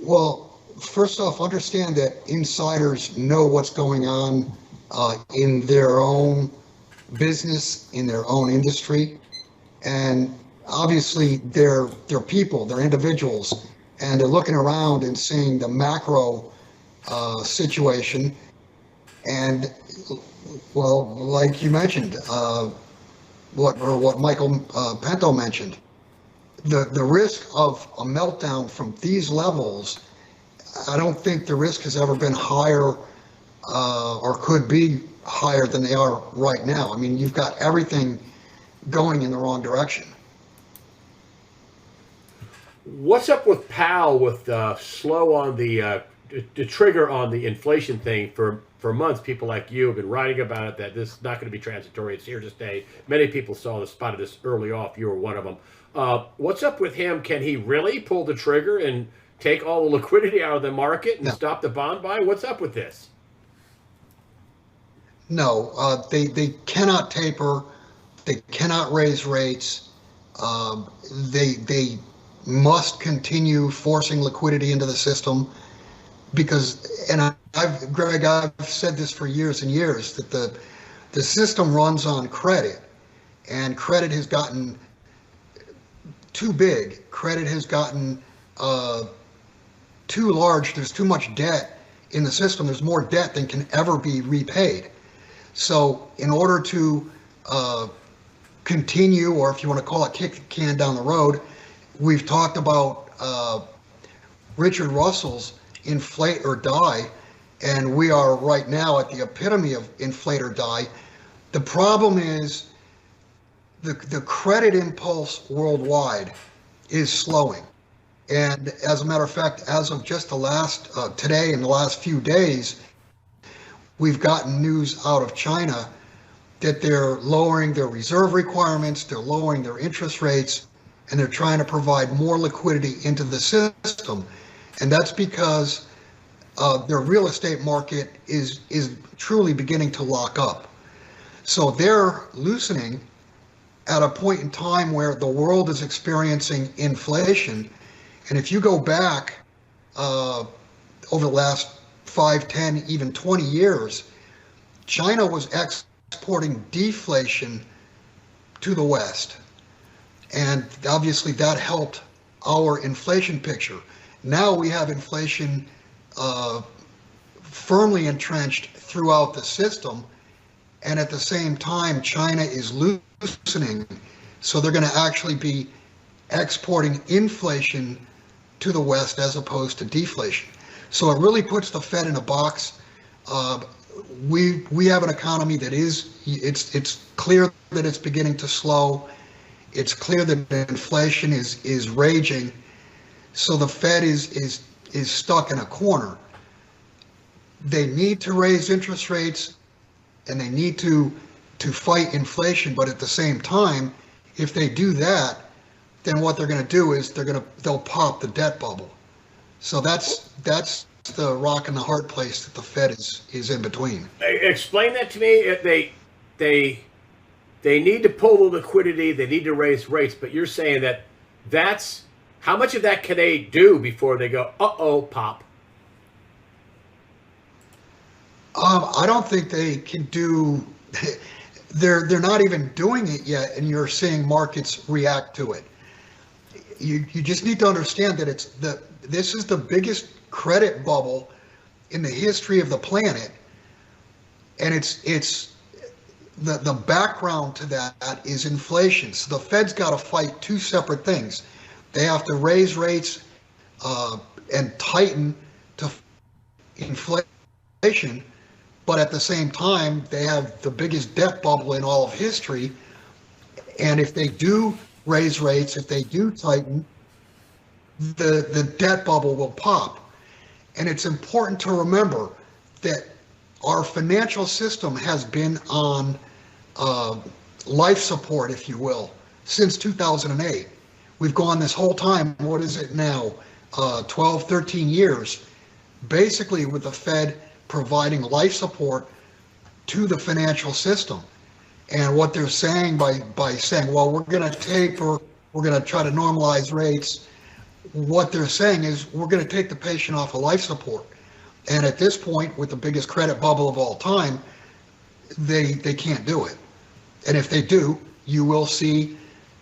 Well, first off, understand that insiders know what's going on in their own business, in their own industry, and obviously they're people, they're individuals, and they're looking around and seeing the macro situation. And well, like you mentioned, what Michael Pinto mentioned, the risk of a meltdown from these levels, I don't think the risk has ever been higher or could be higher than they are right now. I mean, you've got everything going in the wrong direction. What's up with Powell with slow on the trigger on the inflation thing for months? People like you have been writing about it, that this is not going to be transitory. It's here to stay. Many people spotted this early off. You were one of them. What's up with him? Can he really pull the trigger and take all the liquidity out of the market and No. stop the bond buy? What's up with this? No, they cannot taper. They cannot raise rates. They must continue forcing liquidity into the system because, and Greg, I've said this for years and years, that the system runs on credit, and credit has gotten too big. Credit has gotten too large. There's too much debt in the system. There's more debt than can ever be repaid. So in order to continue, or if you want to call it kick the can down the road, we've talked about Richard Russell's inflate or die, and we are right now at the epitome of inflate or die. The problem is the credit impulse worldwide is slowing. And as a matter of fact, as of just today and the last few days, we've gotten news out of China that they're lowering their reserve requirements, they're lowering their interest rates, and they're trying to provide more liquidity into the system. And that's because their real estate market is truly beginning to lock up. So they're loosening at a point in time where the world is experiencing inflation. And if you go back over the last 5, 10, even 20 years, China was exporting deflation to the West. And obviously that helped our inflation picture. Now we have inflation firmly entrenched throughout the system. And at the same time, China is loosening. So they're going to actually be exporting inflation to the West as opposed to deflation. So it really puts the Fed in a box. We have an economy that it's clear that it's beginning to slow. It's clear that inflation is raging. So the Fed is stuck in a corner. They need to raise interest rates and they need to fight inflation, but at the same time, if they do that, then what they're going to do is they'll pop the debt bubble. So that's the rock and the hard place that the Fed is in between. Explain that to me. They need to pull the liquidity. They need to raise rates. But you're saying that's how much of that can they do before they go, pop? I don't think they can do. They're not even doing it yet, and you're seeing markets react to it. You just need to understand that this is the biggest credit bubble in the history of the planet, and it's the background to that is inflation. So the Fed's got to fight two separate things. They have to raise rates and tighten to inflation, but at the same time, they have the biggest debt bubble in all of history. And if they do raise rates, if they do tighten, the debt bubble will pop. And it's important to remember that our financial system has been on life support, if you will, since 2008. We've gone this whole time, what is it now, 12, 13 years, basically with the Fed providing life support to the financial system. And what they're saying by saying, well, we're going to taper, we're going to try to normalize rates, what they're saying is we're going to take the patient off of life support. And at this point, with the biggest credit bubble of all time, they can't do it. And if they do, you will see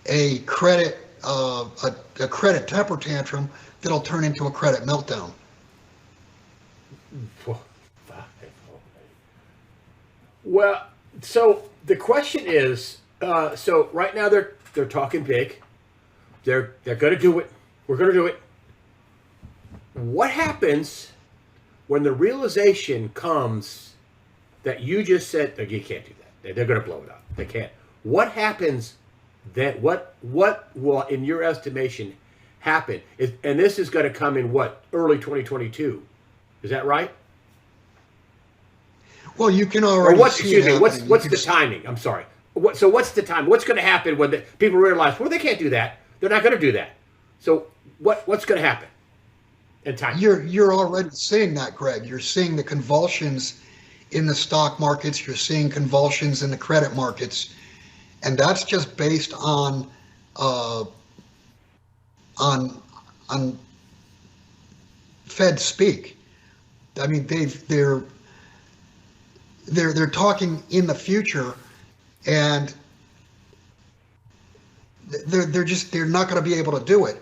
a credit temper tantrum that'll turn into a credit meltdown. Well, so the question is, so right now they're talking big. They're going to do it. We're going to do it. What happens when the realization comes that you just said you can't do that? They're going to blow it up. They can't. What happens then? What will, in your estimation, happen? And this is going to come in what, early 2022? Is that right? Well, you can already see it happening. What's the timing? I'm sorry. So what's the time? What's going to happen when people realize, well, they can't do that. They're not going to do that. So what's going to happen in time? You're already seeing that, Greg. You're seeing the convulsions in the stock markets. You're seeing convulsions in the credit markets, and that's just based on Fed speak. I mean, they're talking in the future, and they're not going to be able to do it.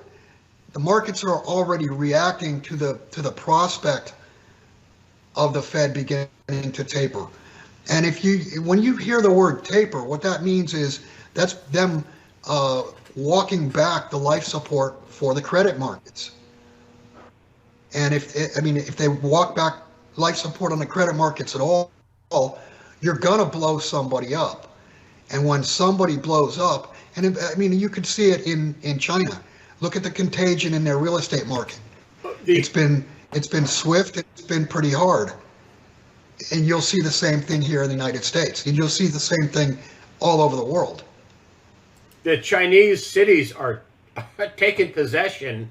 The markets are already reacting to the prospect of the Fed beginning to taper. And when you hear the word taper, what that means is that's them walking back the life support for the credit markets. And if they walk back life support on the credit markets at all, you're gonna blow somebody up. And when somebody blows up, and you could see it in China. Look at the contagion in their real estate market. It's been swift. It's been pretty hard. And you'll see the same thing here in the United States. And you'll see the same thing all over the world. The Chinese cities are taking possession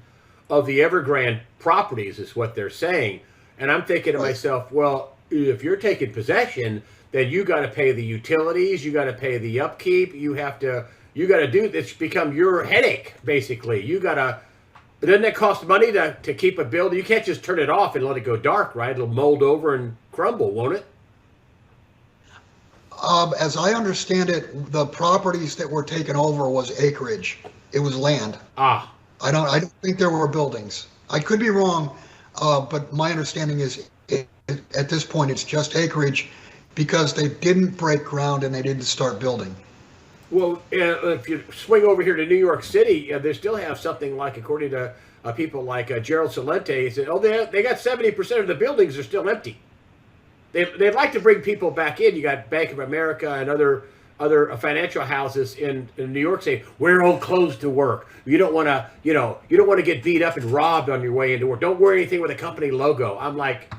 of the Evergrande properties, is what they're saying. And I'm thinking to myself, well, if you're taking possession, then you got to pay the utilities, you got to pay the upkeep, you got to do this, become your headache, basically. Doesn't it cost money to keep a building? You can't just turn it off and let it go dark, right? It'll mold over and crumble, won't it? As I understand it, the properties that were taken over was acreage. It was land. I don't think there were buildings. I could be wrong, but my understanding is at this point it's just acreage because they didn't break ground and they didn't start building. Well, if you swing over here to New York City, they still have something like, according to people like Gerald Celente, he said, they got 70% of the buildings are still empty. They'd like to bring people back in. You got Bank of America and other financial houses in New York saying, we're all closed to work. You don't want to get beat up and robbed on your way into work. Don't wear anything with a company logo. I'm like,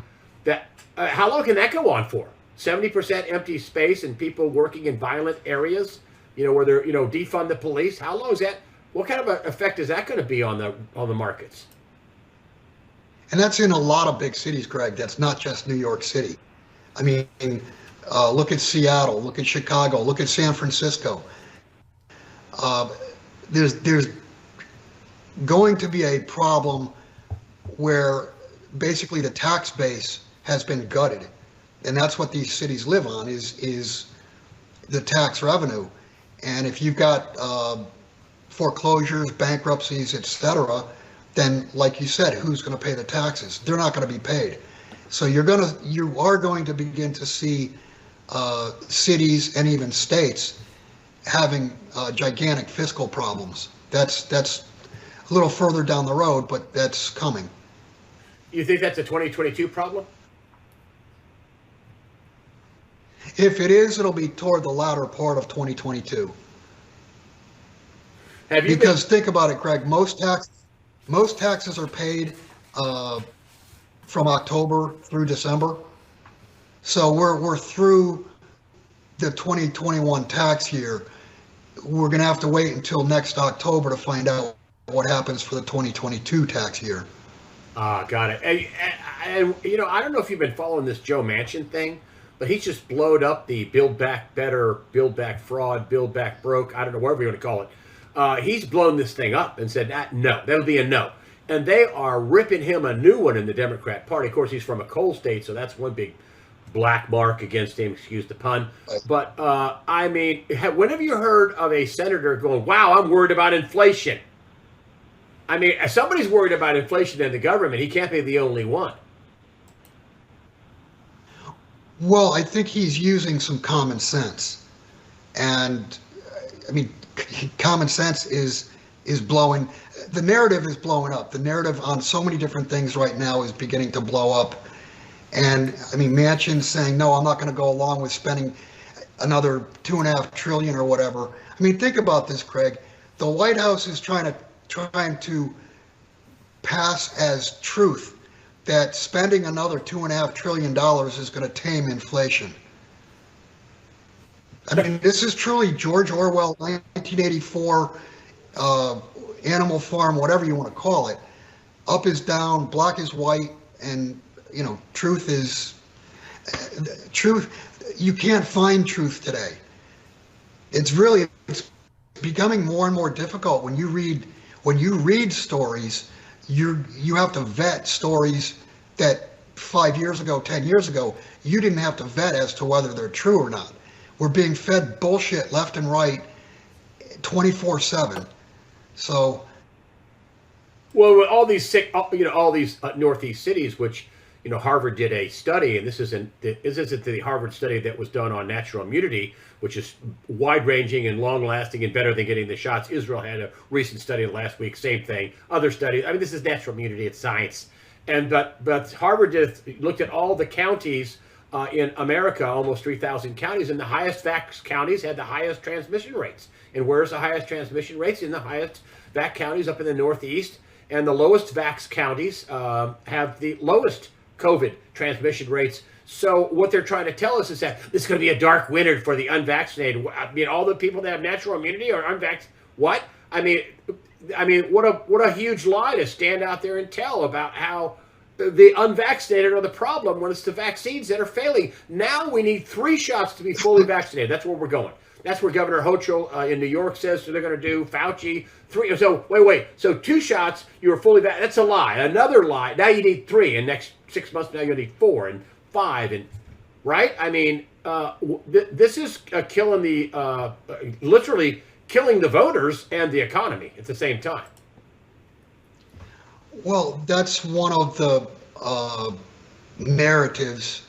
that. How long can that go on for? 70% empty space and people working in violent areas, where they're, defund the police. How long is that? What kind of an effect is that going to be on the markets? And that's in a lot of big cities, Greg. That's not just New York City. I mean, look at Seattle, look at Chicago, look at San Francisco. There's going to be a problem where basically the tax base has been gutted, and that's what these cities live on is the tax revenue. And if you've got foreclosures, bankruptcies, etc., then, like you said, who's going to pay the taxes? They're not going to be paid. So you are going to begin to see cities and even states having gigantic fiscal problems. That's a little further down the road, but that's coming. You think that's a 2022 problem? If it is, it'll be toward the latter part of 2022. Think about it, Greg. Most taxes are paid from October through December. So we're through the 2021 tax year. We're going to have to wait until next October to find out what happens for the 2022 tax year. Got it. And I don't know if you've been following this Joe Manchin thing, but he's just blowed up the Build Back Better, Build Back Fraud, Build Back Broke, I don't know, whatever you want to call it. He's blown this thing up and said, no, that'll be a no. and they are ripping him a new one in the Democrat Party. Of course, he's from a coal state, so that's one big black mark against him, excuse the pun. But I mean, when have you heard of a senator going, wow, I'm worried about inflation? I mean, if somebody's worried about inflation in the government, he can't be the only one. Well, I think he's using some common sense. And I mean, common sense is blowing, the narrative is blowing up. The narrative on so many different things right now is beginning to blow up. And I mean, Manchin's saying, no, I'm not going to go along with spending another $2.5 trillion or whatever. I mean, think about this, Craig. The White House is trying to pass as truth that spending another $2.5 trillion is going to tame inflation. I mean, this is truly George Orwell, 1984, Animal Farm, whatever you want to call it. Up is down, black is white, and you know, truth is truth. You can't find truth today. It's becoming more and more difficult when you read stories. You have to vet stories that 5 years ago, 10 years ago, you didn't have to vet as to whether they're true or not. We're being fed bullshit left and right 24/7. So, well, with all these all these Northeast cities, which Harvard did a study, and this isn't the Harvard study that was done on natural immunity, which is wide-ranging and long-lasting and better than getting the shots. Israel had a recent study last week, same thing. Other studies, I mean, this is natural immunity, it's science. And but Harvard looked at all the counties in America, almost 3,000 counties, and the highest vax counties had the highest transmission rates. And where's the highest transmission rates? In the highest vax counties up in the Northeast, and the lowest vax counties have the lowest COVID transmission rates. So what they're trying to tell us is that this is going to be a dark winter for the unvaccinated. I mean, all the people that have natural immunity are unvaccinated. What? I mean, what a huge lie to stand out there and tell about how the unvaccinated are the problem when it's the vaccines that are failing. Now we need 3 shots to be fully vaccinated. That's where we're going. That's where Governor Holter in New York says they're going to do. Fauci, 3. So wait. So 2 shots, you were fully vaccinated. That's a lie. Another lie. Now you need 3. And next 6 months, now you need 4 and 5. And right? I mean, this is killing literally killing the voters and the economy at the same time. Well, that's one of the narratives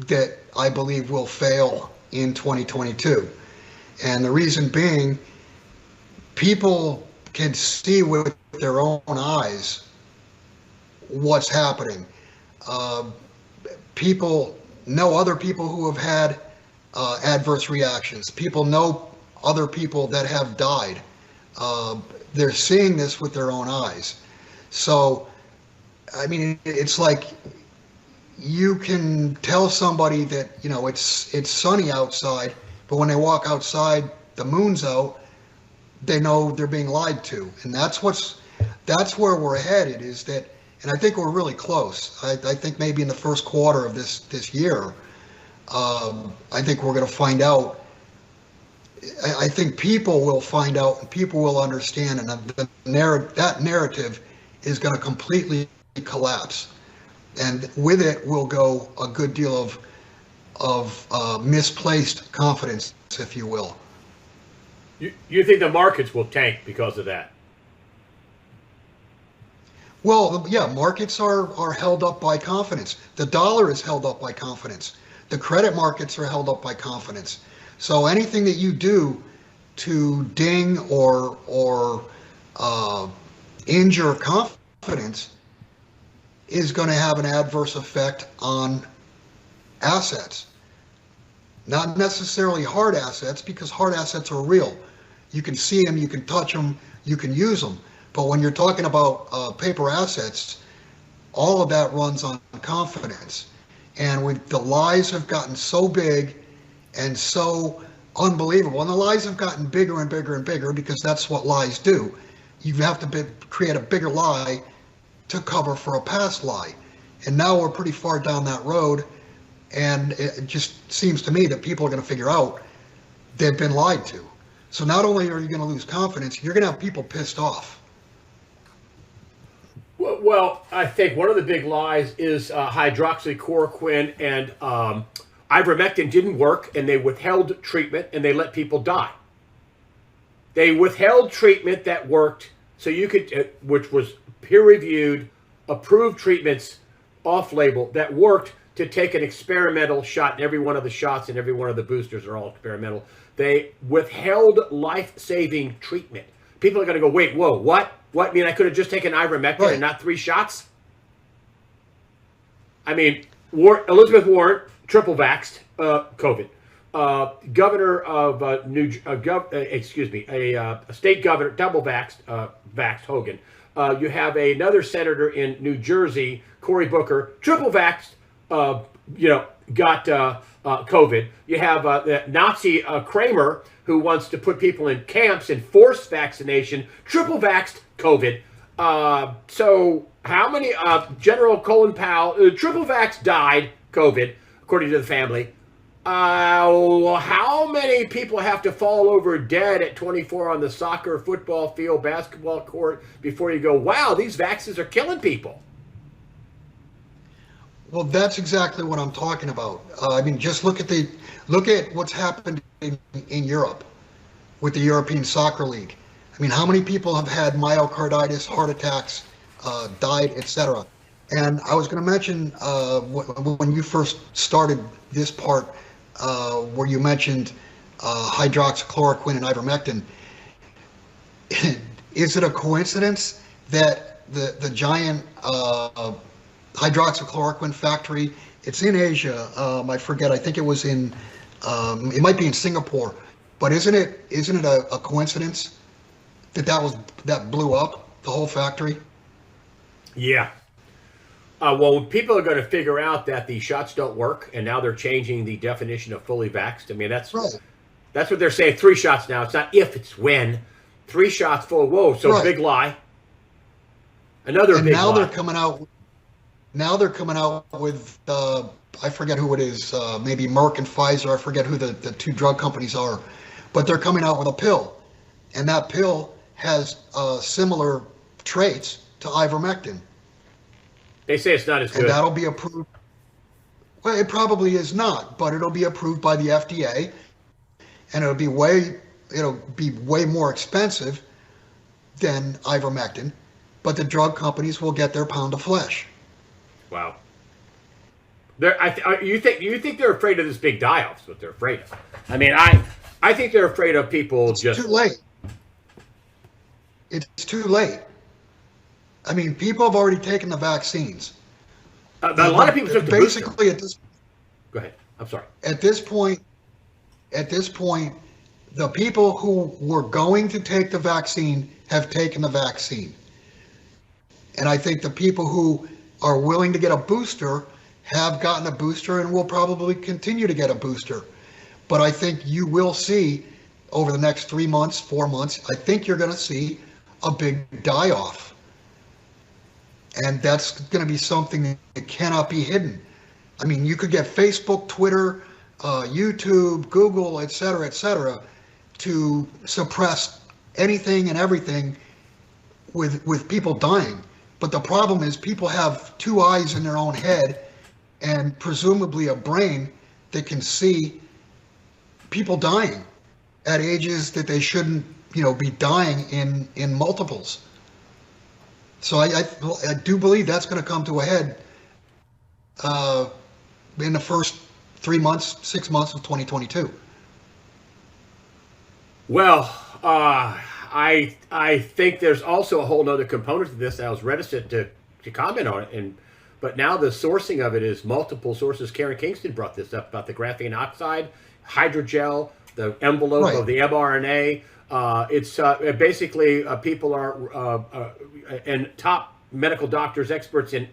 that I believe will fail in 2022. And the reason being, people can see with their own eyes what's happening. People know other people who have had adverse reactions. People know other people that have died. They're seeing this with their own eyes. So, I mean, it's like you can tell somebody that, it's sunny outside, but when they walk outside, the moon's out, they know they're being lied to. And that's where we're headed, is that, and I think we're really close. I think maybe in the first quarter of this year, I think we're going to find out. I think people will find out and people will understand, and that narrative is going to completely collapse. And with it will go a good deal of misplaced confidence, if you will. You think the markets will tank because of that? Well, yeah, markets are held up by confidence. The dollar is held up by confidence. The credit markets are held up by confidence. So anything that you do to ding or injure confidence is going to have an adverse effect on assets. Not necessarily hard assets, because hard assets are real. You can see them, you can touch them, you can use them. But when you're talking about paper assets, all of that runs on confidence. And the lies have gotten so big and so unbelievable, and the lies have gotten bigger and bigger and bigger, because that's what lies do. You have to create a bigger lie to cover for a past lie. And now we're pretty far down that road, and it just seems to me that people are going to figure out they've been lied to. So not only are you going to lose confidence, you're going to have people pissed off. Well, I think one of the big lies is hydroxychloroquine and ivermectin didn't work, and they withheld treatment and they let people die. They withheld treatment that worked, so you could, which was peer-reviewed, approved treatments off-label that worked, to take an experimental shot, and every one of the shots and every one of the boosters are all experimental. They withheld life-saving treatment. People are going to go, wait, whoa, what? What? I mean, I could have just taken ivermectin and not 3 shots? I mean, Elizabeth Warren, triple vaxxed, COVID. Governor of a state governor, double vaxxed, vaxxed Hogan. You have another senator in New Jersey, Cory Booker, triple vaxxed, got COVID. You have the Nazi Kramer, who wants to put people in camps and force vaccination, triple vaxxed COVID. So how many, General Colin Powell, triple vaxxed, died COVID, according to the family. How many people have to fall over dead at 24 on the soccer, football field, basketball court before you go, wow, these vaccines are killing people? Well, that's exactly what I'm talking about. I mean, just look at what's happened in Europe with the European Soccer League. I mean, how many people have had myocarditis, heart attacks, died, etc. And I was going to mention when you first started this part, where you mentioned hydroxychloroquine and ivermectin. Is it a coincidence that the giant hydroxychloroquine factory, it's in Asia, I forget, I think it was in, it might be in Singapore, but isn't it a coincidence that blew up the whole factory? Yeah. Well, people are going to figure out that the shots don't work, and now they're changing the definition of fully vaxxed. I mean, that's what they're saying. 3 shots now. It's not if, it's when. 3 shots full. Whoa, so big lie. Another big lie. Now they're coming out with I forget who it is. Maybe Merck and Pfizer. I forget who the 2 drug companies are, but they're coming out with a pill, and that pill has similar traits to ivermectin. They say it's not as good. And that'll be approved. Well, it probably is not, but it'll be approved by the FDA, and it'll be way more expensive than ivermectin, but the drug companies will get their pound of flesh. Wow. You think they're afraid of this big die-off? Is what they're afraid of. I mean, I think they're afraid of people It's too late. It's too late. I mean, people have already taken the vaccines. A lot of people took the basically at this. Go ahead. I'm sorry. At this point, the people who were going to take the vaccine have taken the vaccine, and I think the people who are willing to get a booster have gotten a booster and will probably continue to get a booster. But I think you will see over the next 3 months, 4 months. I think you're going to see a big die-off. And that's going to be something that cannot be hidden. I mean, you could get Facebook, Twitter, YouTube, Google, et cetera, to suppress anything and everything with people dying. But the problem is people have 2 eyes in their own head and presumably a brain that can see people dying at ages that they shouldn't, be dying in multiples. So I do believe that's going to come to a head in the first 3 months, 6 months of 2022. Well, I think there's also a whole other component to this that I was reticent to comment on it, but now the sourcing of it is multiple sources. Karen Kingston brought this up about the graphene oxide, hydrogel, the envelope of the mRNA. It's basically people are and top medical doctors, experts in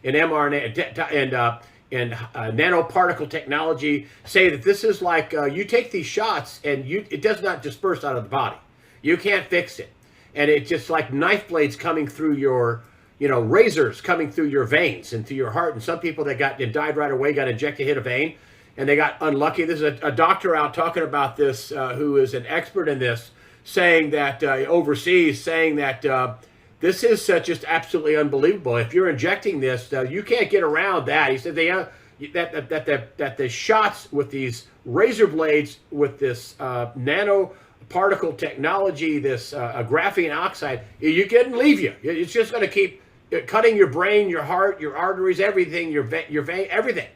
mRNA and nanoparticle technology say that this is like you take these shots and it does not disperse out of the body. You can't fix it, and it's just like knife blades coming through your, razors coming through your veins and through your heart. And some people that died right away got injected, hit a vein, and they got unlucky. There's a doctor out talking about this who is an expert in this, saying that overseas, saying that this is just absolutely unbelievable. If you're injecting this, you can't get around that. He said that the shots with these razor blades with this nanoparticle technology, this graphene oxide, you couldn't leave you. It's just going to keep cutting your brain, your heart, your arteries, everything, your vein, everything.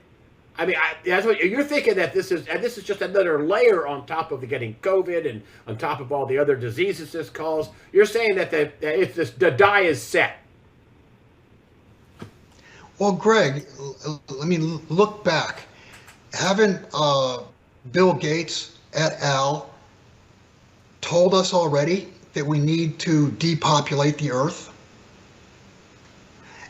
I mean, that's what you're thinking, that this is just another layer on top of getting COVID and on top of all the other diseases this causes. You're saying that the die is set. Well, Greg, I mean, look back. Haven't Bill Gates et al. Told us already that we need to depopulate the Earth?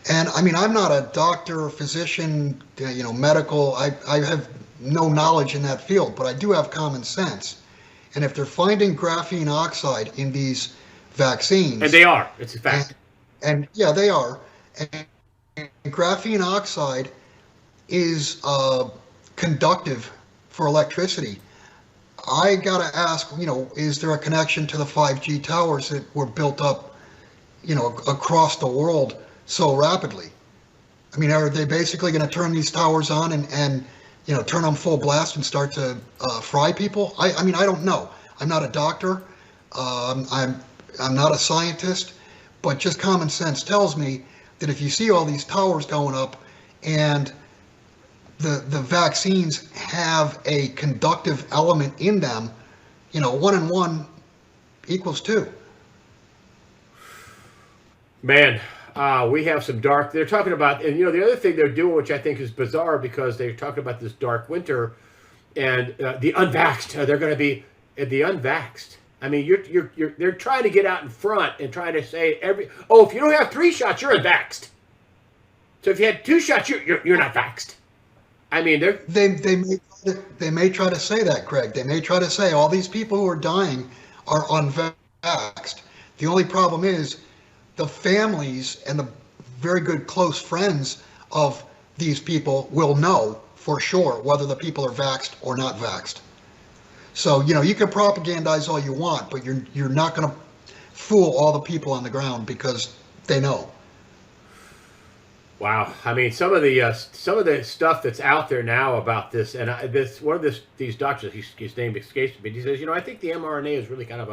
And I mean, I'm not a doctor or physician, medical. I have no knowledge in that field, but I do have common sense. And if they're finding graphene oxide in these vaccines, and they are, it's a fact. And yeah, they are. And graphene oxide is conductive for electricity. I gotta ask, is there a connection to the 5G towers that were built up, across the world so rapidly? I mean, are they basically going to turn these towers on and turn them full blast and start to fry people? I mean, I don't know. I'm not a doctor. I'm not a scientist, but just common sense tells me that if you see all these towers going up and the vaccines have a conductive element in them, 1 and 1 equals 2. Man. We have some dark. They're talking about, and the other thing they're doing, which I think is bizarre, because they're talking about this dark winter, and the unvaxxed. They're going to be the unvaxxed. I mean, they're trying to get out in front and trying to say if you don't have 3 shots, you're unvaxxed. So if you had 2 shots, you're not vaxxed. I mean, they may try to say that, Craig. They may try to say all these people who are dying are unvaxxed. The only problem is, the families and the very good close friends of these people will know for sure whether the people are vaxxed or not vaxxed. So, you can propagandize all you want, but you're not going to fool all the people on the ground, because they know. Wow. I mean, some of the stuff that's out there now about this, and these doctors, his name escapes me. He says, I think the mRNA is really kind of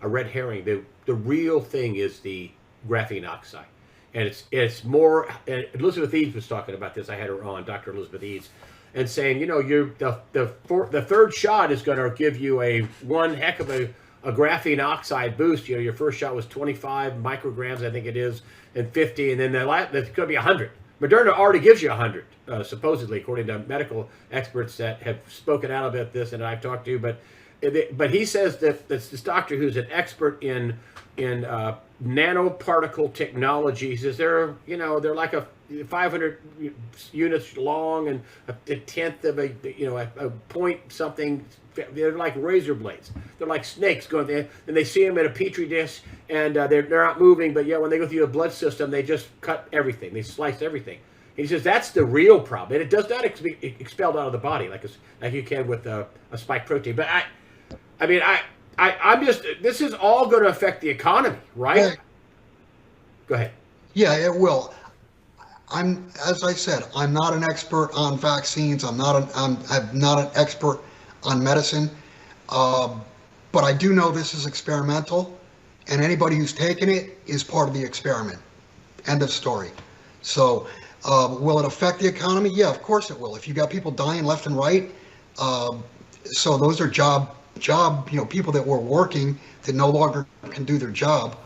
a red herring. The real thing is the graphene oxide, and it's more. And Elizabeth Eads was talking about this. I had her on, Dr. Elizabeth Eads, and saying, the third shot is going to give you one heck of a graphene oxide boost. Your first shot was 25 micrograms, I think it is, and 50, and then that's going to be 100. Moderna already gives you 100, supposedly, according to medical experts that have spoken out about this, and I've talked to. But he says that this doctor who's an expert in nanoparticle technology. He says they're like a 500 units long and a tenth of a point something. They're like razor blades. They're like snakes going there, and they see them in a petri dish, and they're not moving. But when they go through the blood system, they just cut everything. They slice everything. He says that's the real problem, and it does not be expelled out of the body like you can with a spike protein. But I'm just, this is all going to affect the economy, right? Yeah. Go ahead. Yeah, it will. As I said, I'm not an expert on vaccines. I'm not an expert on medicine. But I do know this is experimental, and anybody who's taken it is part of the experiment. End of story. So, will it affect the economy? Yeah, of course it will. If you got people dying left and right, so those are job, people that were working that no longer can do their job.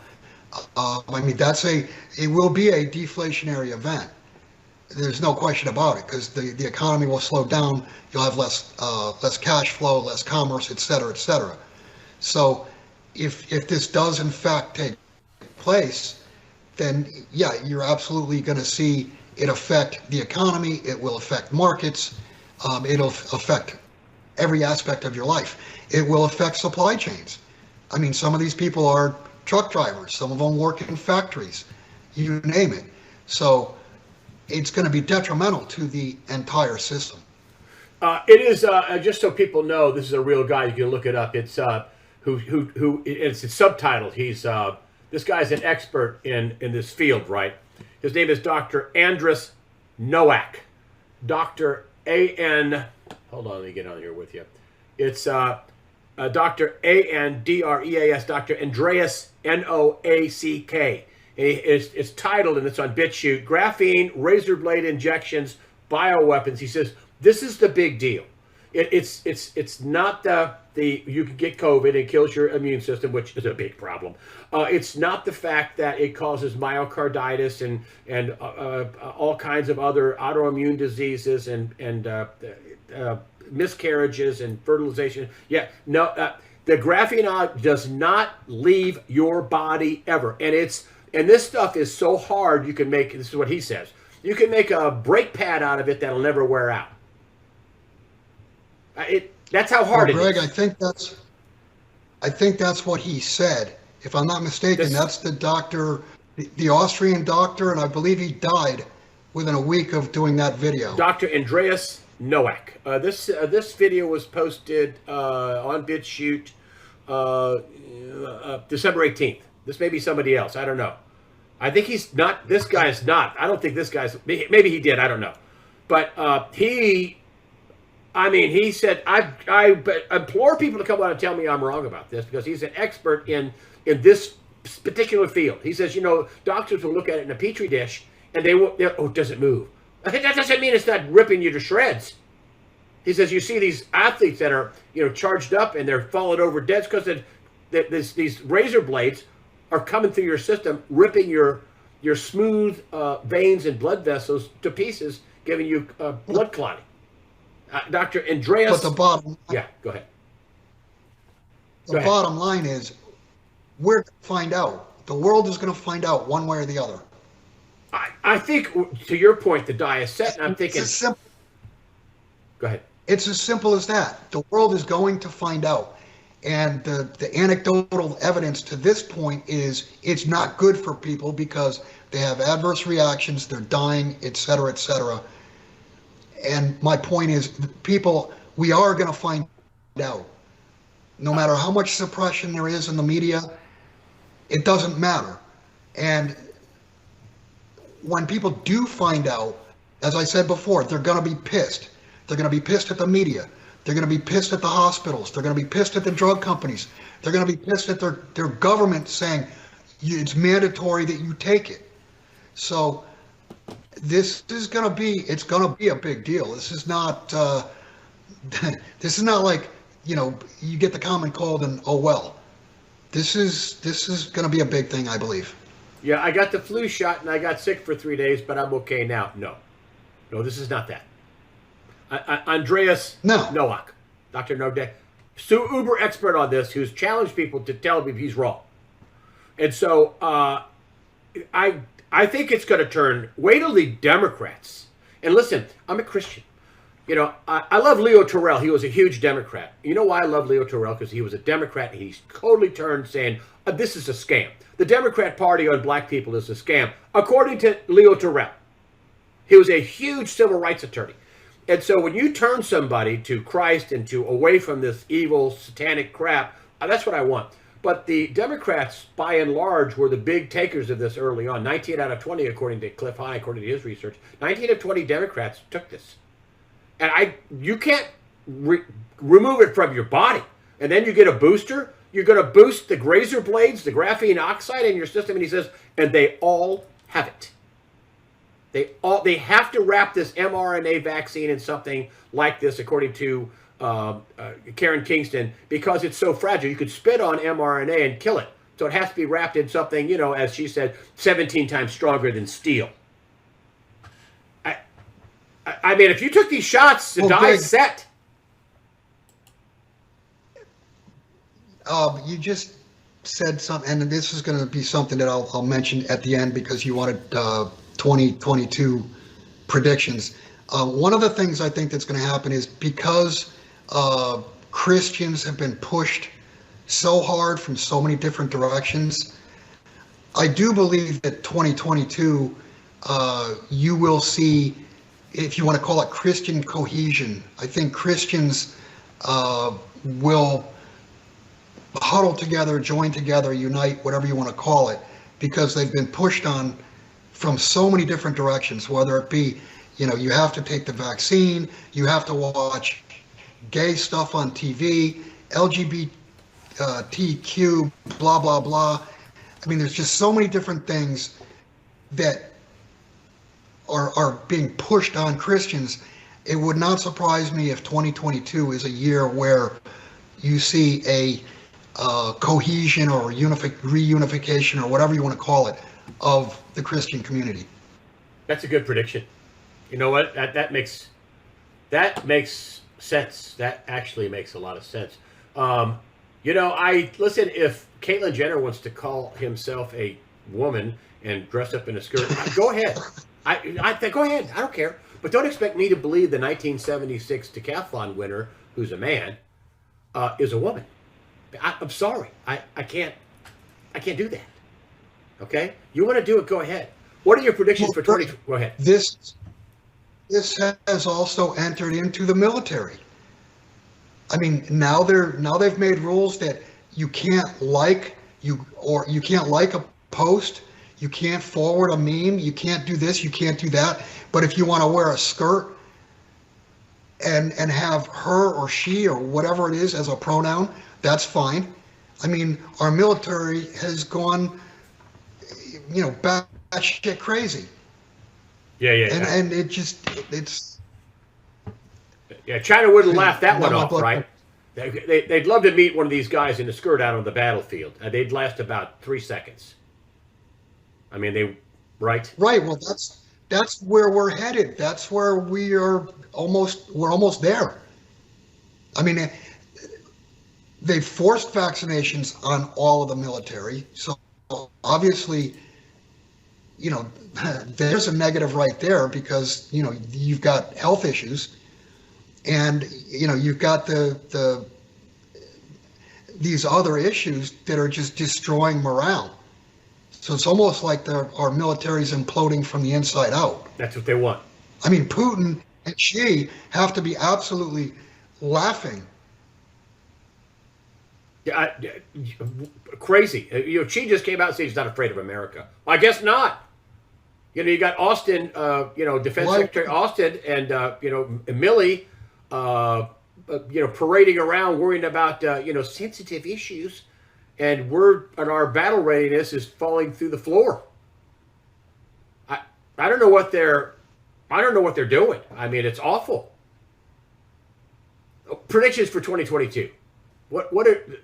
I mean, it will be a deflationary event. There's no question about it, because the economy will slow down. You'll have less cash flow, less commerce, et cetera, et cetera. So if this does in fact take place, then yeah, you're absolutely going to see it affect the economy. It will affect markets. It'll affect every aspect of your life. It will affect supply chains. I mean, some of these people are truck drivers. Some of them work in factories, you name it. So it's going to be detrimental to the entire system. It is, just so people know, this is a real guy. You can look it up. It's it's subtitled. He's This guy's an expert in this field, right? His name is Dr. Andras Nowak. Dr. A.N. Hold on, let me get on here with you. It's Dr. A.N.D.R.E.A.S. Dr. Andreas N-O-A-C-K. It's titled, and it's on BitChute, Graphene, Razor Blade Injections, Bioweapons. He says, this is the big deal. It's not the you can get COVID and kills your immune system, which is a big problem. It's not the fact that it causes myocarditis and all kinds of other autoimmune diseases and miscarriages and fertilization. Yeah, no, the graphene does not leave your body ever, and this stuff is so hard. You can make, this is what he says, you can make a brake pad out of it that'll never wear out. That's how hard it Greg, is. I think that's what he said. If I'm not mistaken, that's the doctor, the Austrian doctor, and I believe he died within a week of doing that video. Dr. Andreas Nowak. This video was posted on BitChute December 18th. This may be somebody else. I don't know. I think he's not. This guy is not. I don't think this guy's. Maybe he did. I don't know. But he said, I implore people to come on and tell me I'm wrong about this, because he's an expert in this particular field. He says, doctors will look at it in a petri dish and they will, does it move? That doesn't mean it's not ripping you to shreds. He says, you see these athletes that are, charged up and they're falling over dead because these razor blades are coming through your system, ripping your smooth veins and blood vessels to pieces, giving you blood clotting. Dr. Andreas. But the bottom. Yeah, go ahead. The bottom line is, we're going to find out. The world is going to find out one way or the other. I think, to your point, the die is set, and I'm thinking. Go ahead. It's as simple as that. The world is going to find out. And the anecdotal evidence to this point is it's not good for people because they have adverse reactions, they're dying, et cetera, et cetera. And my point is, people, we are going to find out. No matter how much suppression there is in the media, it doesn't matter. And when people do find out, as I said before, they're going to be pissed. They're going to be pissed at the media. They're going to be pissed at the hospitals. They're going to be pissed at the drug companies. They're going to be pissed at their government saying it's mandatory that you take it. So this is going to be, it's going to be a big deal. This is not, this is not like, you get the common cold and oh well. This is going to be a big thing, I believe. Yeah, I got the flu shot and I got sick for 3 days, but I'm okay now. No, this is not that. Andreas Nowak, Dr. Nowak, uber expert on this, who's challenged people to tell me if he's wrong. And so I think it's going to turn, wait till the Democrats, and listen, I'm a Christian. I love Leo Terrell. He was a huge Democrat. You know why I love Leo Terrell? Because he was a Democrat and he's totally turned saying, this is a scam. The Democrat Party on black people is a scam, according to Leo Terrell. He was a huge civil rights attorney. And so when you turn somebody to Christ and to away from this evil, satanic crap, that's what I want. But the Democrats, by and large, were the big takers of this early on. 19 out of 20, according to Cliff High, according to his research. 19 of 20 Democrats took this. And you can't remove it from your body. And then you get a booster. You're going to boost the razor blades, the graphene oxide in your system. And he says, and they all have it. They have to wrap this mRNA vaccine in something like this, according to Karen Kingston, because it's so fragile. You could spit on mRNA and kill it. So it has to be wrapped in something, as she said, 17 times stronger than steel. I mean, if you took these shots, the die's set. You just said something, and this is going to be something that I'll mention at the end because you wanted 2022 predictions. One of the things I think that's going to happen is because Christians have been pushed so hard from so many different directions, I do believe that 2022, you will see, if you want to call it Christian cohesion, I think Christians will huddle together, join together, unite, whatever you want to call it, because they've been pushed on from so many different directions, whether it be, you have to take the vaccine, you have to watch gay stuff on TV, LGBTQ, blah, blah, blah. I mean, there's just so many different things that are being pushed on Christians. It would not surprise me if 2022 is a year where you see a cohesion or reunification or whatever you want to call it of the Christian community. That's a good prediction. You know what? That makes sense. That actually makes a lot of sense. Listen, if Caitlyn Jenner wants to call himself a woman and dress up in a skirt, go ahead. I think go ahead. I don't care. But don't expect me to believe the 1976 decathlon winner, who's a man, is a woman. I'm sorry. I can't do that. Okay? You want to do it, go ahead. What are your predictions for 20? Go ahead. This has also entered into the military. I mean, now they've made rules that you can't like a post, you can't forward a meme, you can't do this, you can't do that. But if you want to wear a skirt and have her or she or whatever it is as a pronoun, that's fine. I mean, our military has gone, batshit crazy. Yeah. And it's. Yeah, China wouldn't laugh that one off, right? They'd love to meet one of these guys in a skirt out on the battlefield. They'd last about 3 seconds. I mean, right? Right. Well, that's where we're headed. That's where we're almost there. I mean, they forced vaccinations on all of the military. So obviously, there's a negative right there because, you've got health issues and, you've got these other issues that are just destroying morale. So it's almost like our military's imploding from the inside out. That's what they want. I mean, Putin and Xi have to be absolutely laughing. Yeah, crazy. Xi just came out and said he's not afraid of America. Well, I guess not. You got Austin, Defense Secretary Austin, and Milley, parading around worrying about sensitive issues, and our battle readiness is falling through the floor. I don't know what they're doing. I mean, it's awful. Predictions for 2022.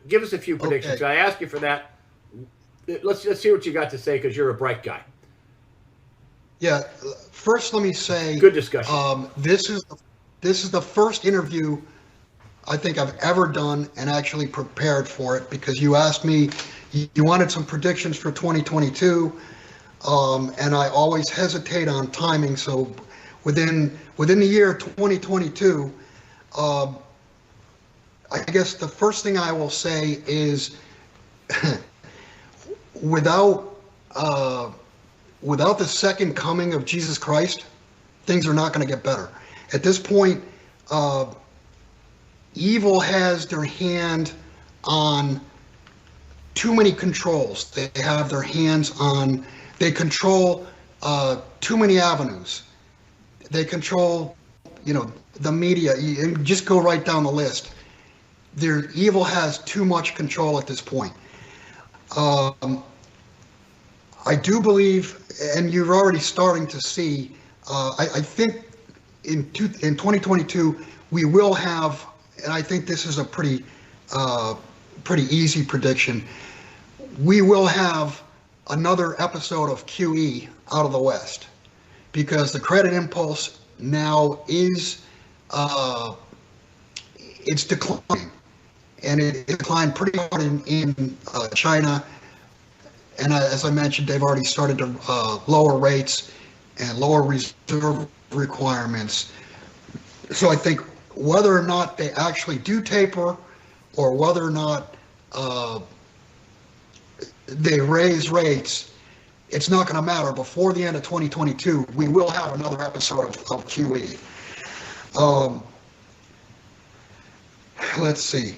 Give us a few predictions. Okay. I ask you for that. Let's hear what you got to say because you're a bright guy. Yeah. First, let me say, good discussion. This is the first interview I think I've ever done and actually prepared for it because you asked me, you wanted some predictions for 2022, and I always hesitate on timing. So within the year 2022, I guess the first thing I will say is without the second coming of Jesus Christ, things are not going to get better. At this point, evil has their hand on too many controls. They have their hands on, they control too many avenues. They control, the media. You just go right down the list. Their evil has too much control at this point. I do believe, and you're already starting to see, I think in 2022, we will have, and I think this is a pretty easy prediction, we will have another episode of QE out of the West because the credit impulse now is, it's declining. And it declined pretty hard in China. And as I mentioned, they've already started to lower rates and lower reserve requirements. So I think whether or not they actually do taper or whether or not they raise rates, it's not going to matter. Before the end of 2022, we will have another episode of QE. Let's see.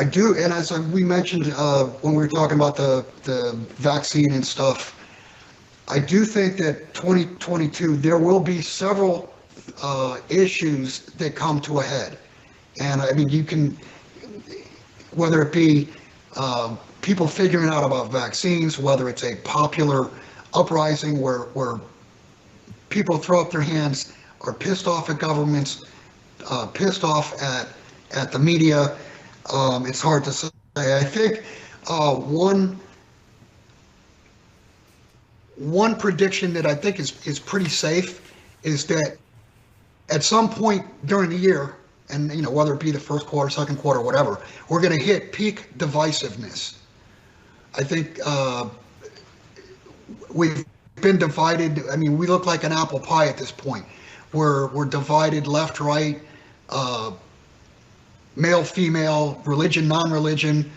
I do, and as we mentioned when we were talking about the vaccine and stuff, I do think that 2022 there will be several issues that come to a head, and I mean you can, whether it be people figuring out about vaccines, whether it's a popular uprising where people throw up their hands, are pissed off at governments, pissed off at the media. It's hard to say. I think one prediction that I think is pretty safe is that at some point during the year, and you know whether it be the first quarter, second quarter, whatever, we're going to hit peak divisiveness. I think we've been divided. I mean, we look like an apple pie at this point. We're divided left, right, male, female, religion, non-religion,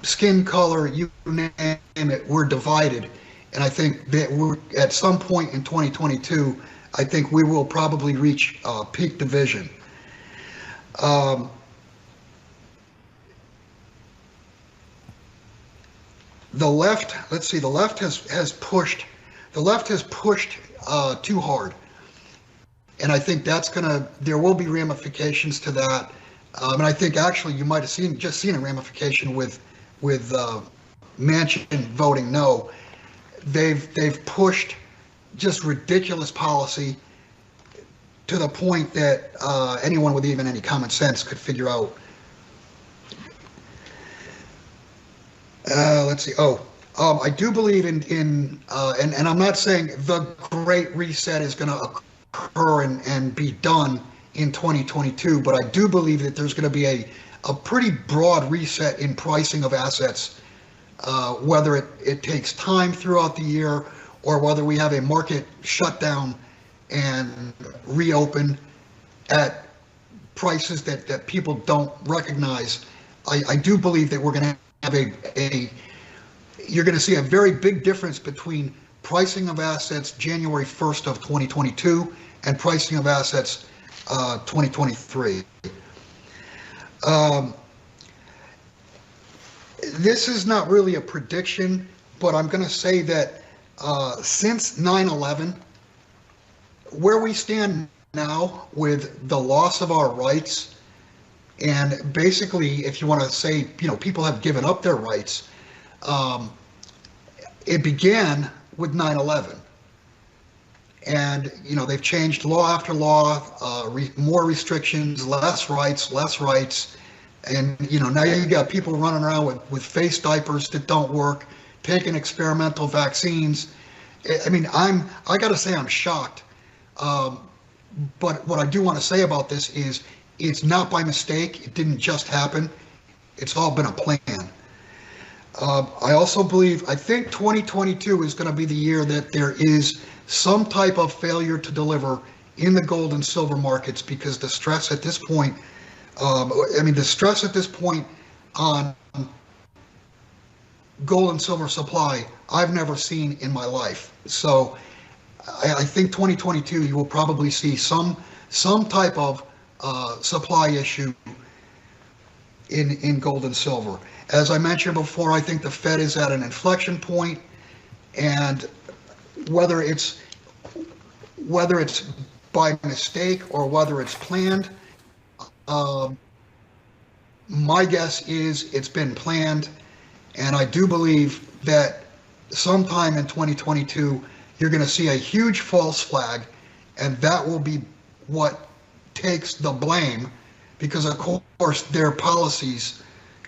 skin color, you name it, we're divided. And I think that we're at some point in 2022, I think we will probably reach peak division. The left, let's see, the left has pushed too hard. And I think there will be ramifications to that. And I think actually you might have seen a ramification with Manchin voting no. They've pushed just ridiculous policy to the point that anyone with even any common sense could figure out. Let's see. I do believe in and I'm not saying the Great Reset is going to occur and be done in 2022, but I do believe that there's going to be a pretty broad reset in pricing of assets, whether it takes time throughout the year or whether we have a market shutdown and reopen at prices that people don't recognize. I do believe that we're going to have you're going to see a very big difference between pricing of assets January 1st of 2022 and pricing of assets 2023. This is not really a prediction, but I'm going to say that since 9/11, where we stand now with the loss of our rights, and basically, if you want to say, people have given up their rights, it began with 9/11. And, they've changed law after law, more restrictions, less rights. And, now you got people running around with face diapers that don't work, taking experimental vaccines. I mean, I got to say I'm shocked. But what I do want to say about this is it's not by mistake. It didn't just happen. It's all been a plan. I think 2022 is going to be the year that there is some type of failure to deliver in the gold and silver markets, because the stress at this point, on gold and silver supply, I've never seen in my life. So I think 2022, you will probably see some type of supply issue in gold and silver. As I mentioned before, I think the Fed is at an inflection point, and whether it's by mistake or whether it's planned, my guess is it's been planned, and I do believe that sometime in 2022 you're going to see a huge false flag, and that will be what takes the blame, because of course their policies,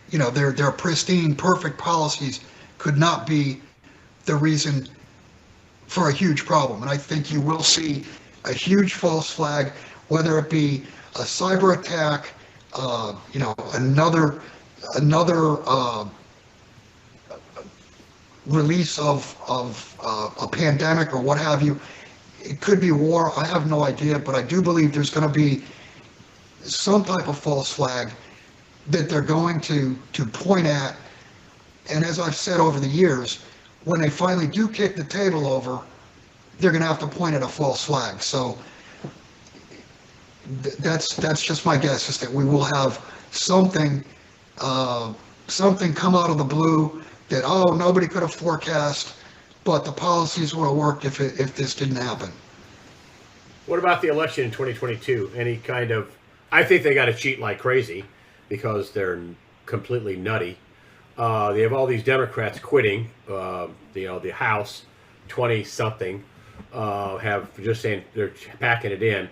their pristine, perfect policies could not be the reason for a huge problem. And I think you will see a huge false flag, whether it be a cyber attack, another release of a pandemic or what have you. It could be war. I have no idea, but I do believe there's going to be some type of false flag that they're going to point at. And as I've said over the years, when they finally do kick the table over, they're going to have to point at a false flag. So that's just my guess, is that we will have something something come out of the blue that, oh, nobody could have forecast, but the policies would have worked if this didn't happen. What about the election in 2022? Any kind of? I think they got to cheat like crazy because they're completely nutty. They have all these Democrats quitting. The House, 20 something, have just saying they're packing it in.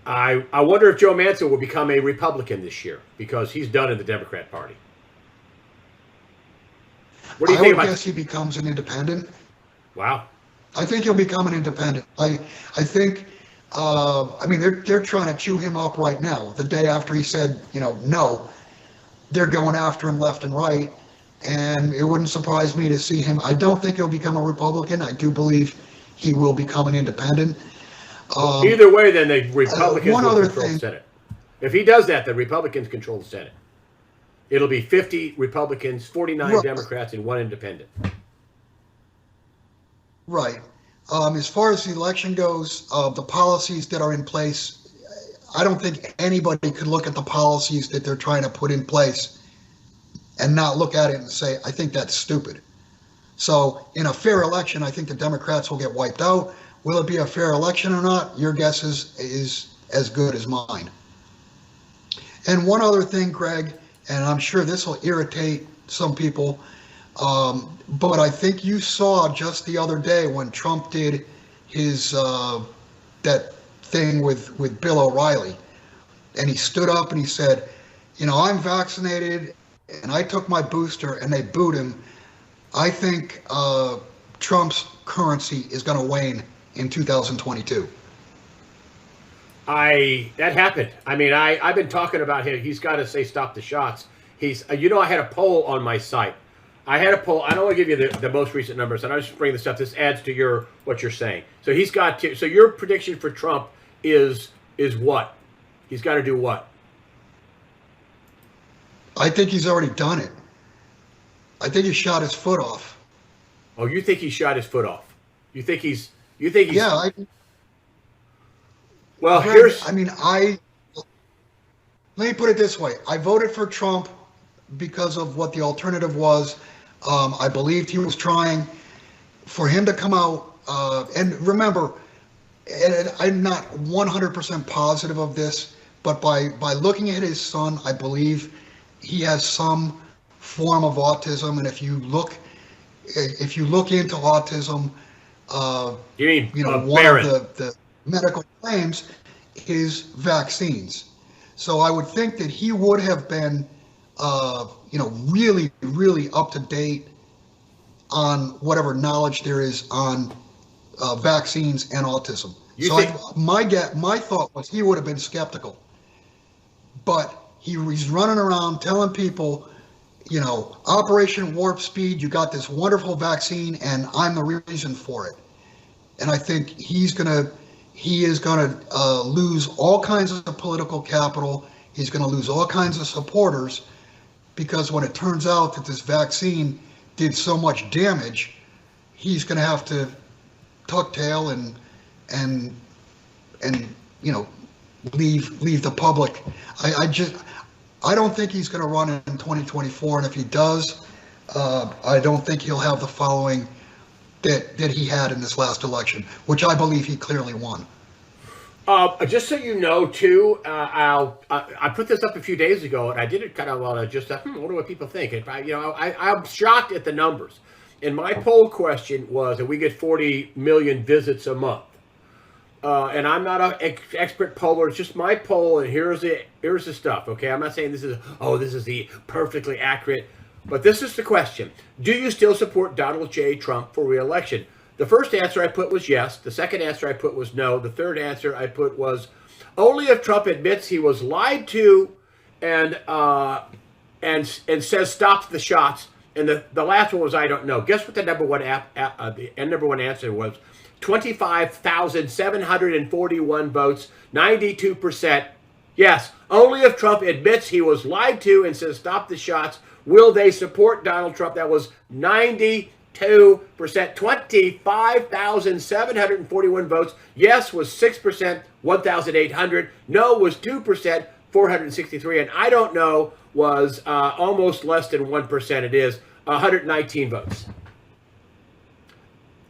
I wonder if Joe Manchin will become a Republican this year because he's done in the Democrat Party. What do you think I would guess he becomes an independent. Wow. I think he'll become an independent. I think. I mean, they're trying to chew him up right now. The day after he said, no, they're going after him left and right. And it wouldn't surprise me to see him. I don't think he'll become a Republican. I do believe he will become an independent. Either way, then the Republicans one will other control thing. the Senate. If he does that, the Republicans control the Senate. It'll be 50 Republicans, 49 Right. Democrats, and 1 independent. Right. As far as the election goes, the policies that are in place, I don't think anybody could look at the policies that they're trying to put in place and not look at it and say, I think that's stupid. So in a fair election, I think the Democrats will get wiped out. Will it be a fair election or not? Your guess is as good as mine. And one other thing, Greg, and I'm sure this will irritate some people, but I think you saw just the other day when Trump did his that thing with Bill O'Reilly, and he stood up and he said, I'm vaccinated and I took my booster, and they booed him. I think Trump's currency is going to wane in 2022. That happened. I mean, I've been talking about him. He's got to say stop the shots. I had a poll on my site. I had a poll. I don't want to give you the most recent numbers, and I just bring this up. This adds to what you're saying. So he's got to. So your prediction for Trump is what? He's got to do what? I think he's already done it. I think he shot his foot off. Oh, you think he shot his foot off? You think he's? Yeah. Well, Greg, let me put it this way. I voted for Trump because of what the alternative was. I believed he was trying. For him to come out, and remember, and I'm not 100% positive of this, but by looking at his son, I believe he has some form of autism. And if you look into autism, you mean one of the medical claims is vaccines. So I would think that he would have been, really, really up to date on whatever knowledge there is on vaccines and autism. My thought was he would have been skeptical, but he's running around telling people, Operation Warp Speed, you got this wonderful vaccine, and I'm the reason for it. And I think he is going to lose all kinds of political capital. He's going to lose all kinds of supporters, because when it turns out that this vaccine did so much damage, he's going to have to tuck tail and leave the public. I don't think he's going to run in 2024, and if he does, I don't think he'll have the following that he had in this last election, which I believe he clearly won. Just so you know, too, I put this up a few days ago, and I did it kind of wonder what people think. I'm shocked at the numbers. And my poll question was that we get 40 million visits a month. And I'm not an expert poller. It's just my poll, and here's the stuff. Okay, I'm not saying this is the perfectly accurate, but this is the question: do you still support Donald J. Trump for re-election? The first answer I put was yes. The second answer I put was no. The third answer I put was only if Trump admits he was lied to and says stops the shots. And the last one was I don't know. Guess what the number one answer was? 25,741 votes, 92%. Yes, only if Trump admits he was lied to and says stop the shots will they support Donald Trump. That was 92%. 25,741 votes. Yes was 6%, 1,800. No was 2%, 463. And I don't know was almost less than 1%. It is 119 votes.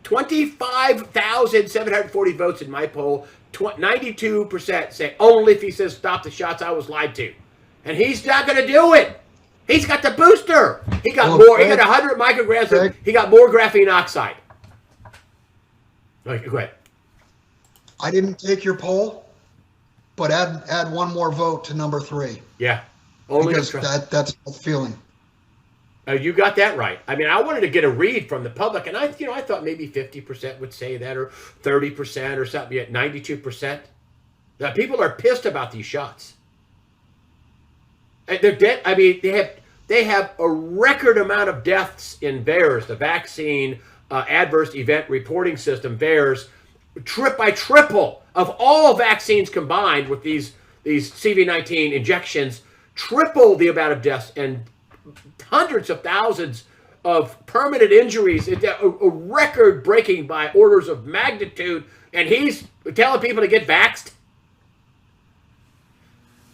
25,740 votes in my poll. 92% say only if he says stop the shots, I was lied to. And he's not going to do it. He's got the booster. He got more. He got 100 micrograms. He got more graphene oxide. Okay, go ahead. I didn't take your poll, but add one more vote to number 3. Yeah, only because that's the feeling. You got that right. I mean, I wanted to get a read from the public, and I thought maybe 50% would say that, or 30% or something. Yet 92%. Now, people are pissed about these shots. And they're dead. I mean, they have a record amount of deaths in VAERS, the vaccine adverse event reporting system. VAERS, by triple of all vaccines combined with these CV19 injections, triple the amount of deaths and hundreds of thousands of permanent injuries. A record breaking by orders of magnitude, and he's telling people to get vaxxed.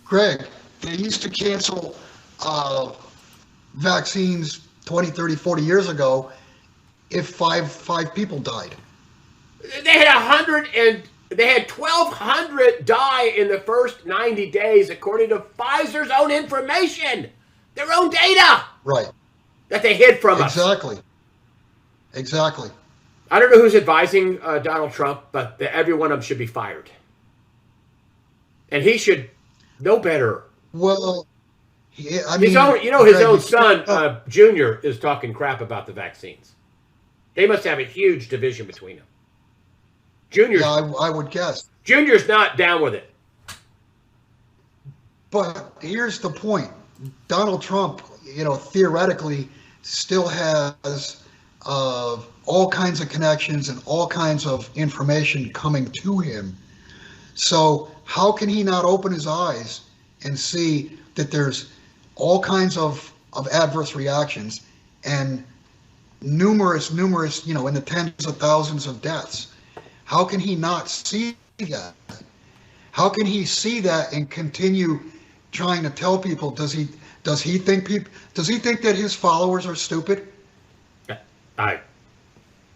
Greg, they used to cancel vaccines 20, 30, 40 years ago if five people died. They had 1,200 die in the first 90 days, according to Pfizer's own information, their own data. Right. That they hid from us. Exactly. I don't know who's advising Donald Trump, but every one of them should be fired. And he should know better. Well, his own son, Junior, is talking crap about the vaccines. They must have a huge division between them. Junior's, yeah, I would guess. Junior's not down with it. But here's the point. Donald Trump, theoretically still has all kinds of connections and all kinds of information coming to him. So how can he not open his eyes and see that there's all kinds of adverse reactions and numerous, in the tens of thousands of deaths? How can he not see that? How can he see that and continue trying to tell people? Does he think that his followers are stupid?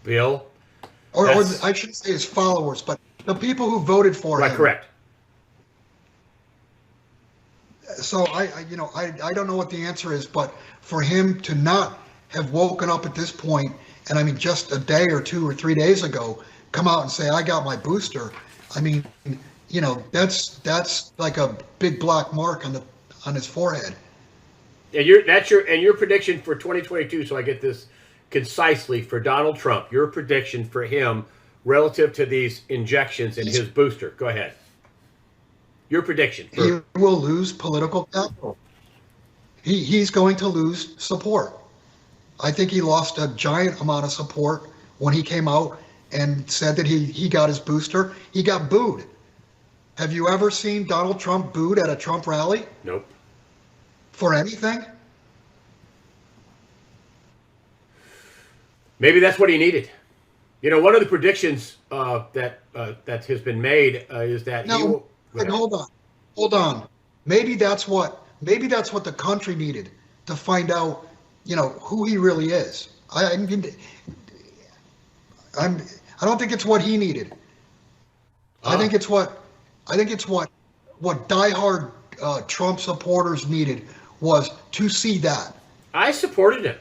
Bill, or I shouldn't say his followers, but the people who voted for him. Right, correct. So I don't know what the answer is, but for him to not have woken up at this point, and I mean just a day or 2 or 3 days ago, come out and say I got my booster. I mean, that's like a big black mark on his forehead. Yeah, your prediction for 2022. So I get this concisely for Donald Trump. Your prediction for him relative to these injections in his booster. Go ahead. Your prediction. He will lose political capital. He's going to lose support. I think he lost a giant amount of support when he came out and said that he got his booster. He got booed. Have you ever seen Donald Trump booed at a Trump rally? Nope. For anything? Maybe that's what he needed. One of the predictions that has been made is that hold on. Maybe that's what the country needed to find out, who he really is. I don't think it's what he needed. I think it's what diehard Trump supporters needed was to see that. I supported him.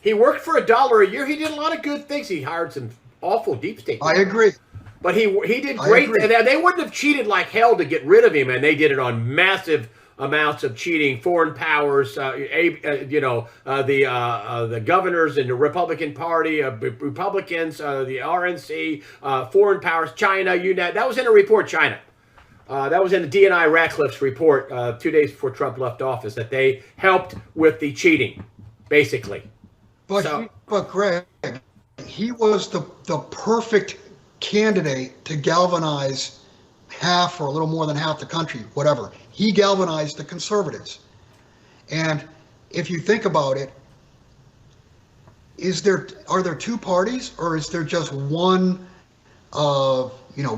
He worked for $1 a year. He did a lot of good things. He hired some awful deep state people. I agree. But he did great. They wouldn't have cheated like hell to get rid of him, and they did it on massive amounts of cheating. Foreign powers, the governors in the Republican Party, Republicans, the RNC, foreign powers, China. That was in a report. China. That was in the D&I Ratcliffe's report 2 days before Trump left office, that they helped with the cheating, basically. But Greg, he was the perfect candidate to galvanize half or a little more than half the country, whatever. He galvanized the conservatives. And if you think about it, are there two parties, or is there just one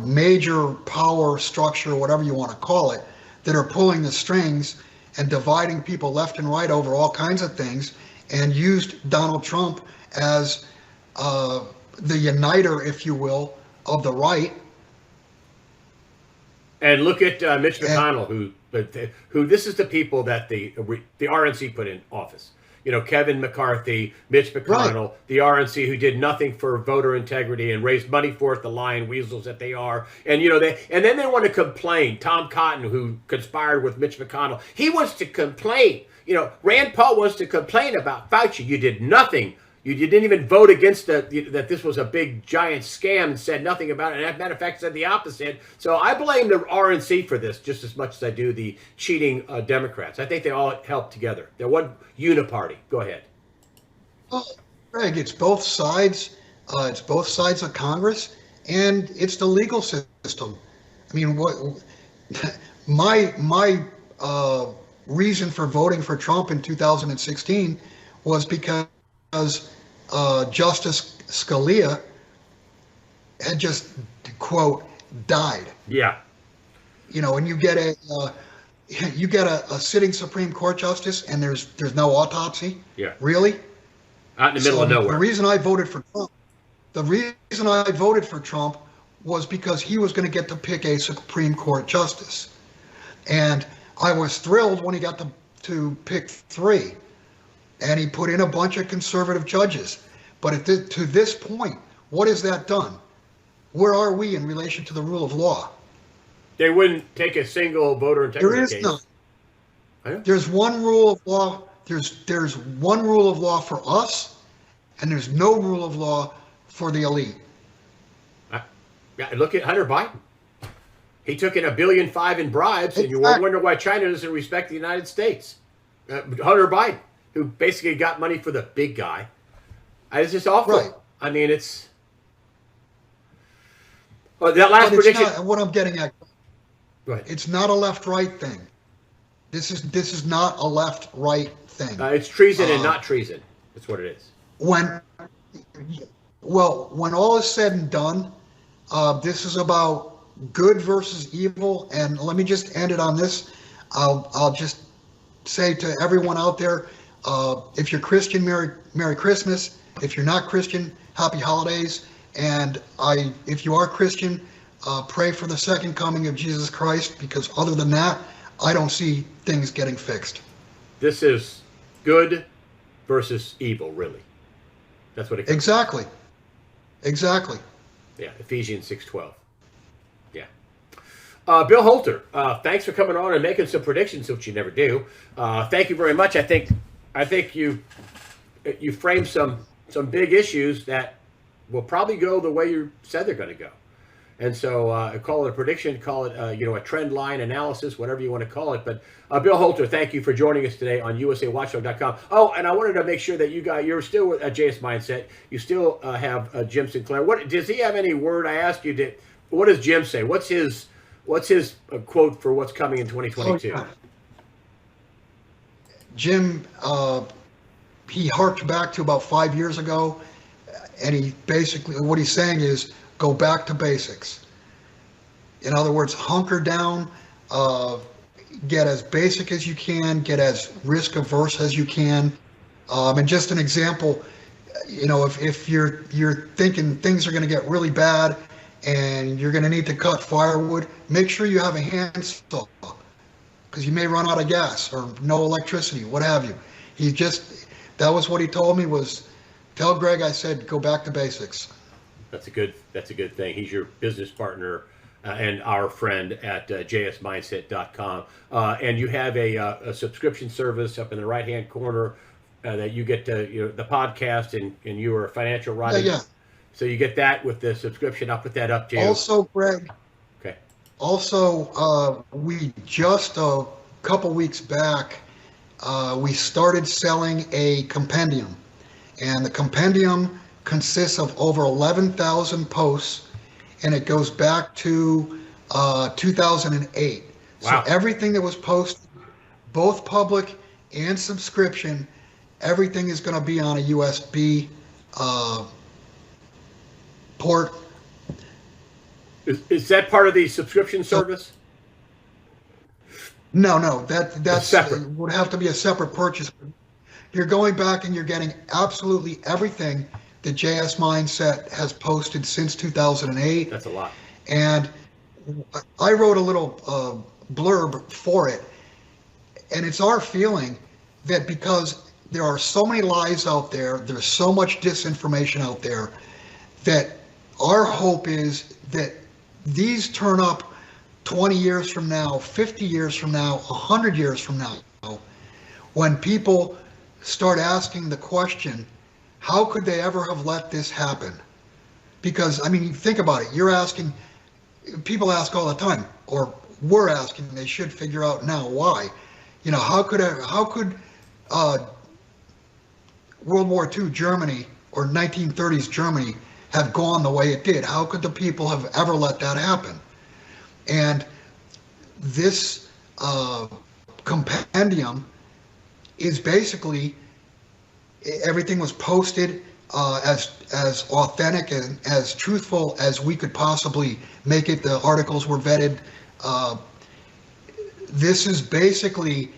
major power structure, whatever you want to call it, that are pulling the strings and dividing people left and right over all kinds of things, and used Donald Trump as the uniter, if you will, of the right. And look at Mitch McConnell, who this is the people that the RNC put in office. You know, Kevin McCarthy, Mitch McConnell, right. The RNC, who did nothing for voter integrity and raised money for it, the lying weasels that they are. And, you know, then they want to complain. Tom Cotton, who conspired with Mitch McConnell, he wants to complain. You know, Rand Paul wants to complain about Fauci. You did nothing. You didn't even vote against that this was a big, giant scam and said nothing about it. And as a matter of fact, said the opposite. So I blame the RNC for this just as much as I do the cheating Democrats. I think they all helped together. They're one uniparty. Go ahead. Well, Greg, it's both sides. It's both sides of Congress, and it's the legal system. I mean, what my reason for voting for Trump in 2016 was because Justice Scalia had just, quote, died. Yeah. You know, and you get a sitting Supreme Court justice, and there's no autopsy. Yeah. Really? Out in the middle of nowhere. The reason I voted for Trump was because he was going to get to pick a Supreme Court justice, and I was thrilled when he got to pick 3. And he put in a bunch of conservative judges. But to this point, what has that done? Where are we in relation to the rule of law? They wouldn't take a single voter integrity case. There is none. There's one rule of law. There's one rule of law for us, and there's no rule of law for the elite. Look at Hunter Biden. He took in $1.5 billion in bribes, and you wonder why China doesn't respect the United States. Hunter Biden, who basically got money for the big guy. It's just awful. Right. I mean, it's... that last prediction... What I'm getting at, go ahead. It's not a left-right thing. This is not a left-right thing. It's treason and not treason. That's what it is. When all is said and done, this is about good versus evil. And let me just end it on this. I'll just say to everyone out there, if you're Christian, Merry Christmas. If you're not Christian, Happy Holidays. And if you are Christian, pray for the second coming of Jesus Christ, because other than that, I don't see things getting fixed. This is good versus evil, really. That's what it comes Exactly. Yeah, Ephesians 6:12. Yeah. Bill Holter, thanks for coming on and making some predictions, which you never do. Thank you very much. I think you framed some big issues that will probably go the way you said they're going to go. And so call it a prediction, call it a trend line analysis, whatever you want to call it. But Bill Holter, thank you for joining us today on USAWatchdog.com. Oh, and I wanted to make sure that you're still with JS Mindset. You still have Jim Sinclair. What does he have any word? I asked you, what does Jim say? What's his quote for what's coming in 2022? Oh, yeah. Jim, he harked back to about 5 years ago, and he basically, what he's saying is, go back to basics. In other words, hunker down, get as basic as you can, get as risk averse as you can. And just an example, if you're thinking things are going to get really bad and you're going to need to cut firewood, make sure you have a handsaw, because you may run out of gas or no electricity, what have you. That was what he told me, was tell Greg I said go back to basics. That's a good thing. He's your business partner and our friend at jsmindset.com. And you have a subscription service up in the right-hand corner that you get to, the podcast, and you are a financial writer. Yeah. So you get that with the subscription. I'll put that up to you. Also, Greg. Okay. Also, we just a couple weeks back, we started selling a compendium, and the compendium consists of over 11,000 posts, and it goes back to 2008. Wow. So everything that was posted, both public and subscription, everything is going to be on a USB port. Is that part of the subscription service? No, that's separate. would have to be a separate purchase. You're going back and you're getting absolutely everything that JS Mindset has posted since 2008. That's a lot. And I wrote a little blurb for it. And it's our feeling that because there are so many lies out there, there's so much disinformation out there, that our hope is that these turn up 20 years from now, 50 years from now, 100 years from now, when people start asking the question, how could they ever have let this happen? Because, I mean, think about it. You're asking, people ask all the time, or we're asking, they should figure out now why. You know, how could World War II Germany or 1930s Germany have gone the way it did? How could the people have ever let that happen? And this compendium is basically, everything was posted as authentic and as truthful as we could possibly make it. The articles were vetted. This is basically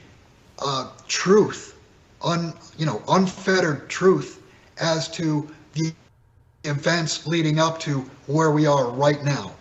truth, unfettered truth as to the events leading up to where we are right now.